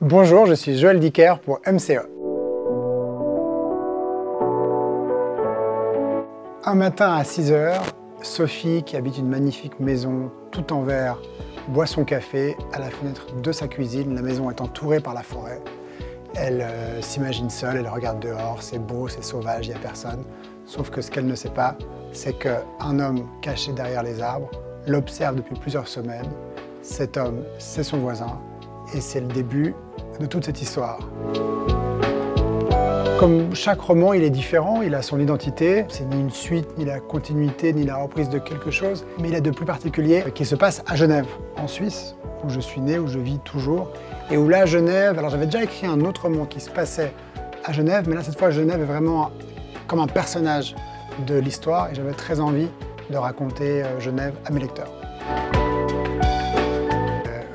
Bonjour, je suis Joël Dicker pour MCE. Un matin à 6 h, Sophie, qui habite une magnifique maison tout en verre, boit son café à la fenêtre de sa cuisine. La maison est entourée par la forêt. Elle s'imagine seule, elle regarde dehors, c'est beau, c'est sauvage, il n'y a personne. Sauf que ce qu'elle ne sait pas, c'est qu'un homme caché derrière les arbres l'observe depuis plusieurs semaines. Cet homme, c'est son voisin et c'est le début de toute cette histoire. Comme chaque roman, il est différent, il a son identité. C'est ni une suite, ni la continuité, ni la reprise de quelque chose, mais il a de plus particulier qui se passe à Genève, en Suisse, où je suis né, où je vis toujours. Et où là, Genève, alors j'avais déjà écrit un autre roman qui se passait à Genève, mais là, cette fois, Genève est vraiment comme un personnage de l'histoire et j'avais très envie de raconter Genève à mes lecteurs.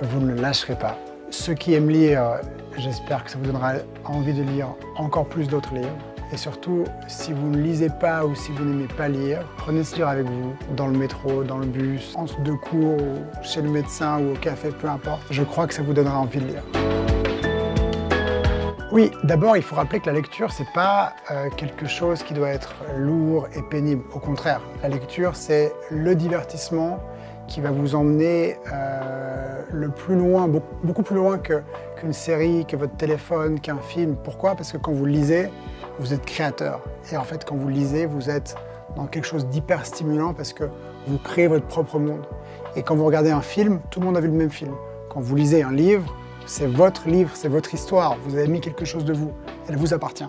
Vous ne le lâcherez pas. Ceux qui aiment lire, j'espère que ça vous donnera envie de lire encore plus d'autres livres. Et surtout, si vous ne lisez pas ou si vous n'aimez pas lire, prenez ce livre avec vous, dans le métro, dans le bus, entre deux cours, ou chez le médecin ou au café, peu importe. Je crois que ça vous donnera envie de lire. Oui, d'abord, il faut rappeler que la lecture, c'est pas quelque chose qui doit être lourd et pénible. Au contraire, la lecture, c'est le divertissement qui va vous emmener le plus loin, beaucoup plus loin qu'une série, que votre téléphone, qu'un film. Pourquoi? Parce que quand vous lisez, vous êtes créateur. Et en fait, quand vous lisez, vous êtes dans quelque chose d'hyper stimulant parce que vous créez votre propre monde. Et quand vous regardez un film, tout le monde a vu le même film. Quand vous lisez un livre, c'est votre livre, c'est votre histoire. Vous avez mis quelque chose de vous. Elle vous appartient.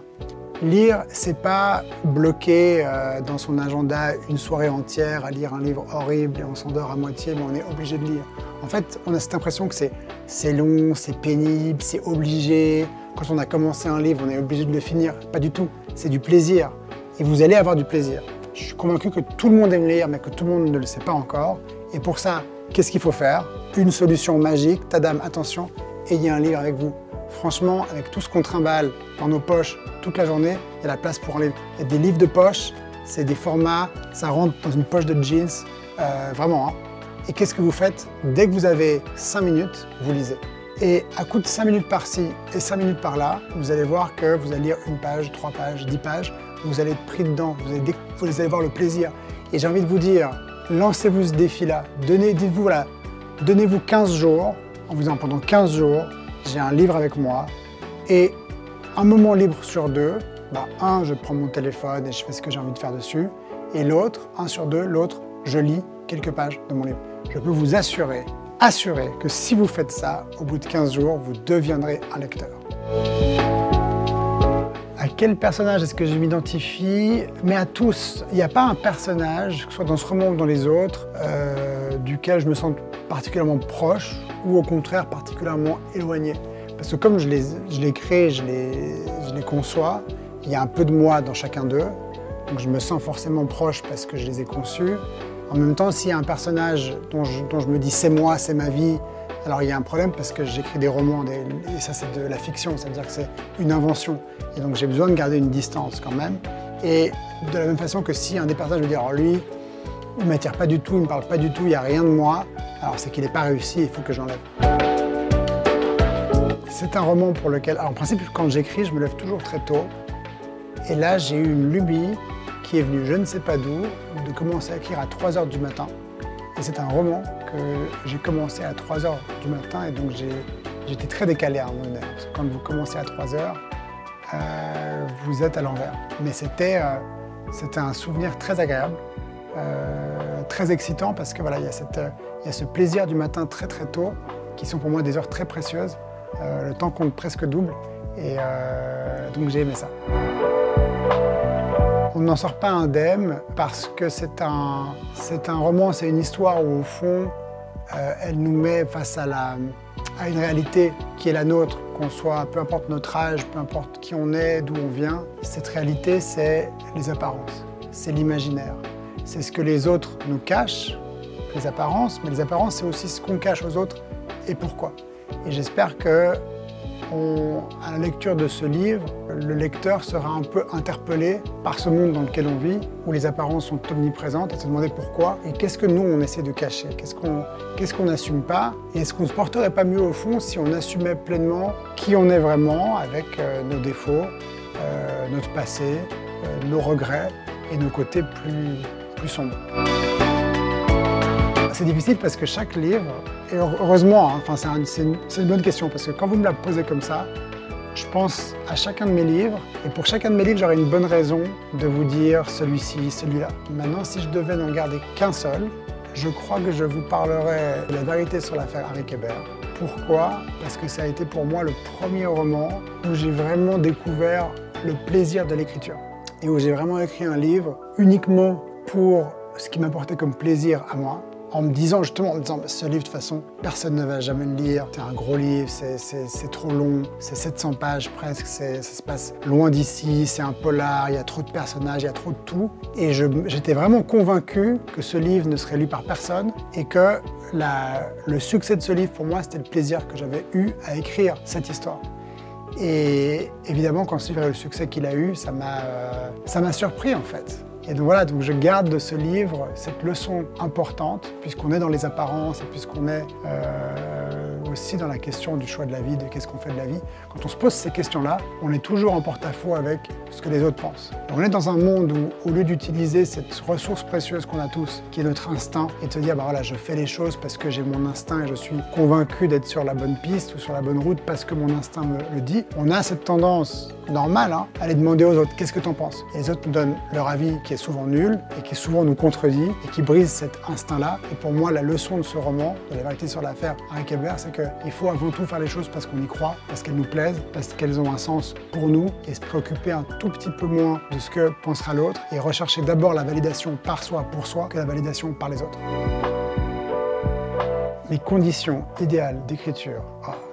Lire, c'est pas bloquer dans son agenda une soirée entière à lire un livre horrible et on s'endort à moitié, mais on est obligé de lire. En fait, on a cette impression que c'est long, c'est pénible, c'est obligé. Quand on a commencé un livre, on est obligé de le finir. Pas du tout, c'est du plaisir. Et vous allez avoir du plaisir. Je suis convaincu que tout le monde aime lire, mais que tout le monde ne le sait pas encore. Et pour ça, qu'est-ce qu'il faut faire? Une solution magique, tadam, attention, ayez un livre avec vous. Franchement, avec tout ce qu'on trimballe dans nos poches toute la journée, il y a la place pour un livre. Il y a des livres de poche, c'est des formats, ça rentre dans une poche de jeans, vraiment. Hein. Et qu'est-ce que vous faites? Dès que vous avez 5 minutes, vous lisez. Et à coup de 5 minutes par-ci et 5 minutes par-là, vous allez voir que vous allez lire une page, 3 pages, 10 pages, vous allez être pris dedans, vous allez voir le plaisir. Et j'ai envie de vous dire, lancez-vous ce défi-là, dites-vous, voilà, donnez-vous 15 jours, en vous disant pendant 15 jours, j'ai un livre avec moi et un moment libre sur deux, un, je prends mon téléphone et je fais ce que j'ai envie de faire dessus, et l'autre, un sur deux, l'autre, je lis quelques pages de mon livre. Je peux vous assurer que si vous faites ça, au bout de 15 jours, vous deviendrez un lecteur. À quel personnage est-ce que je m'identifie? Mais à tous. Il n'y a pas un personnage, que ce soit dans ce roman ou dans les autres, duquel je me sens particulièrement proche ou au contraire particulièrement éloigné. Parce que comme je les crée, je les conçois, il y a un peu de moi dans chacun d'eux, donc je me sens forcément proche parce que je les ai conçus. En même temps, s'il y a un personnage dont je me dis c'est moi, c'est ma vie, alors il y a un problème parce que j'écris des romans, et ça c'est de la fiction, ça veut dire que c'est une invention. Et donc j'ai besoin de garder une distance quand même. Et de la même façon que si un des personnages veut dire alors lui, il ne m'attire pas du tout, il ne me parle pas du tout, il n'y a rien de moi, alors c'est qu'il n'est pas réussi, il faut que je l'enlève. C'est un roman pour lequel, alors en principe quand j'écris, je me lève toujours très tôt. Et là j'ai eu une lubie qui est venue je ne sais pas d'où, de commencer à écrire à 3 h du matin. Et c'est un roman que j'ai commencé à 3 h du matin et donc j'étais très décalé à un moment donné. Parce que quand vous commencez à 3 h, vous êtes à l'envers. Mais c'était un souvenir très agréable, très excitant parce que voilà, il y a ce plaisir du matin très très tôt qui sont pour moi des heures très précieuses. Le temps compte presque double et donc j'ai aimé ça. On n'en sort pas indemne parce que c'est un roman, c'est une histoire où au fond, elle nous met face à une réalité qui est la nôtre, qu'on soit, peu importe notre âge, peu importe qui on est, d'où on vient. Cette réalité, c'est les apparences, c'est l'imaginaire. C'est ce que les autres nous cachent, les apparences, mais les apparences, c'est aussi ce qu'on cache aux autres et pourquoi. Et j'espère que à la lecture de ce livre, le lecteur sera un peu interpellé par ce monde dans lequel on vit, où les apparences sont omniprésentes, et se demander pourquoi, et qu'est-ce que nous on essaie de cacher, qu'est-ce qu'on n'assume pas, et est-ce qu'on ne se porterait pas mieux au fond si on assumait pleinement qui on est vraiment, avec nos défauts, notre passé, nos regrets et nos côtés plus sombres. C'est difficile parce que chaque livre, et heureusement, hein, enfin, c'est une bonne question, parce que quand vous me la posez comme ça, je pense à chacun de mes livres, et pour chacun de mes livres, j'aurais une bonne raison de vous dire celui-ci, celui-là. Maintenant, si je devais n'en garder qu'un seul, je crois que je vous parlerai de La vérité sur l'affaire Harry Kéber. Pourquoi? Parce que ça a été pour moi le premier roman où j'ai vraiment découvert le plaisir de l'écriture, et où j'ai vraiment écrit un livre uniquement pour ce qui m'apportait comme plaisir à moi, en me disant justement, ce livre de toute façon, personne ne va jamais le lire, c'est un gros livre, c'est trop long, c'est 700 pages presque, ça se passe loin d'ici, c'est un polar, il y a trop de personnages, il y a trop de tout. Et j'étais vraiment convaincu que ce livre ne serait lu par personne et que le succès de ce livre pour moi, c'était le plaisir que j'avais eu à écrire cette histoire. Et évidemment, quand ce livre a eu le succès qu'il a eu, ça m'a surpris en fait. Et donc voilà, donc je garde de ce livre cette leçon importante, puisqu'on est dans les apparences et puisqu'on est aussi dans la question du choix de la vie, de qu'est-ce qu'on fait de la vie. Quand on se pose ces questions-là, on est toujours en porte-à-faux avec ce que les autres pensent. Et on est dans un monde où, au lieu d'utiliser cette ressource précieuse qu'on a tous, qui est notre instinct, et de se dire, bah voilà, je fais les choses parce que j'ai mon instinct et je suis convaincu d'être sur la bonne piste ou sur la bonne route parce que mon instinct me le dit, on a cette tendance normale à aller demander aux autres, qu'est-ce que tu en penses? Et les autres nous donnent leur avis qui est souvent nul et qui souvent nous contredit et qui brise cet instinct-là. Et pour moi, la leçon de ce roman, de La vérité sur l'affaire Harry Kéber, c'est qu'il faut avant tout faire les choses parce qu'on y croit, parce qu'elles nous plaisent, parce qu'elles ont un sens pour nous, et se préoccuper un tout petit peu moins de ce que pensera l'autre et rechercher d'abord la validation par soi, pour soi, que la validation par les autres. Les conditions idéales d'écriture,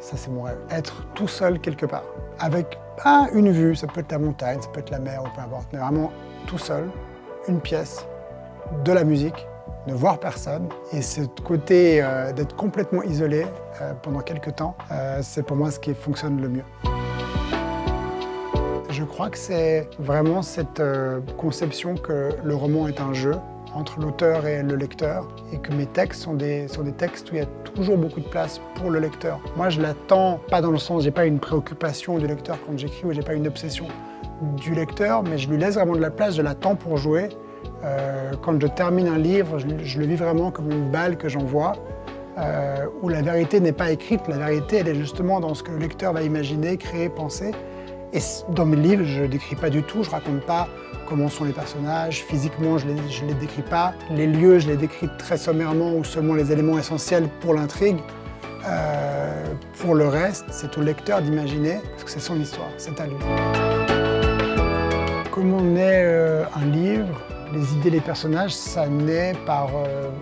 ça c'est mon rêve. Être tout seul quelque part, avec pas une vue, ça peut être la montagne, ça peut être la mer ou peu importe, mais vraiment tout seul, une pièce, de la musique, ne voir personne, et ce côté d'être complètement isolé pendant quelques temps, c'est pour moi ce qui fonctionne le mieux. Je crois que c'est vraiment cette conception que le roman est un jeu entre l'auteur et le lecteur, et que mes textes sont des textes où il y a toujours beaucoup de place pour le lecteur. Moi, je l'attends, pas dans le sens, j'ai pas une préoccupation du lecteur quand j'écris, ou j'ai pas une obsession du lecteur, mais je lui laisse vraiment de la place, je l'attends pour jouer. Quand je termine un livre, je le vis vraiment comme une balle que j'envoie, où la vérité n'est pas écrite, la vérité, elle est justement dans ce que le lecteur va imaginer, créer, penser. Et dans mes livres, je ne décris pas du tout, je ne raconte pas comment sont les personnages, physiquement je ne les décris pas. Les lieux, je les décris très sommairement ou seulement les éléments essentiels pour l'intrigue. Pour le reste, c'est au lecteur d'imaginer, parce que c'est son histoire, c'est à lui. Comment naît un livre? Les idées, les personnages, ça naît par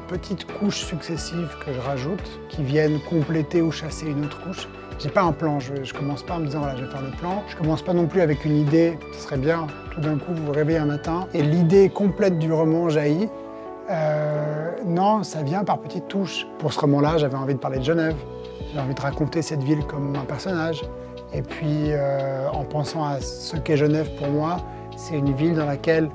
petites couches successives que je rajoute, qui viennent compléter ou chasser une autre couche. J'ai pas un plan, je commence pas en me disant voilà, je vais faire le plan. Je commence pas non plus avec une idée, ce serait bien, tout d'un coup vous vous réveillez un matin et l'idée complète du roman jaillit. Non, ça vient par petites touches. Pour ce roman-là, j'avais envie de parler de Genève, j'avais envie de raconter cette ville comme un personnage. Et puis en pensant à ce qu'est Genève pour moi, c'est une ville dans laquelle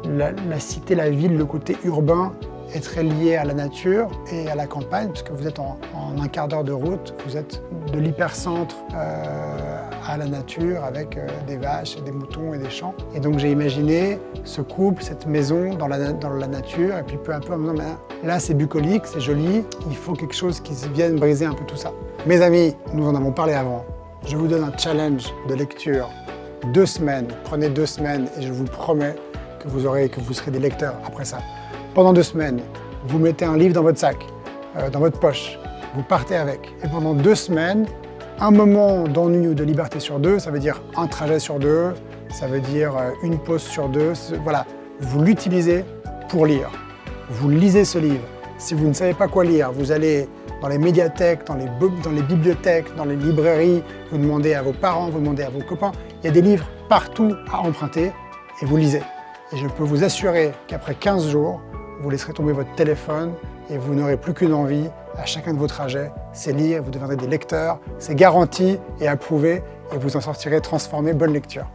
la cité, la ville, le côté urbain est très lié à la nature et à la campagne, puisque vous êtes en un quart d'heure de route, vous êtes de l'hypercentre à la nature avec des vaches, et des moutons et des champs. Et donc j'ai imaginé ce couple, cette maison dans la nature, et puis peu à peu en me disant, là c'est bucolique, c'est joli, il faut quelque chose qui vienne briser un peu tout ça. Mes amis, nous en avons parlé avant, je vous donne un challenge de lecture, 2 semaines, prenez 2 semaines et je vous promets que vous serez des lecteurs après ça. Pendant 2 semaines, vous mettez un livre dans votre sac, dans votre poche, vous partez avec. Et pendant 2 semaines, un moment d'ennui ou de liberté sur 2, ça veut dire un trajet sur 2, ça veut dire une pause sur 2, voilà. Vous l'utilisez pour lire. Vous lisez ce livre. Si vous ne savez pas quoi lire, vous allez dans les médiathèques, dans les bibliothèques, dans les librairies, vous demandez à vos parents, vous demandez à vos copains. Il y a des livres partout à emprunter et vous lisez. Et je peux vous assurer qu'après 15 jours, vous laisserez tomber votre téléphone et vous n'aurez plus qu'une envie, à chacun de vos trajets, c'est lire, vous deviendrez des lecteurs, c'est garanti et approuvé et vous en sortirez transformé. Bonne lecture.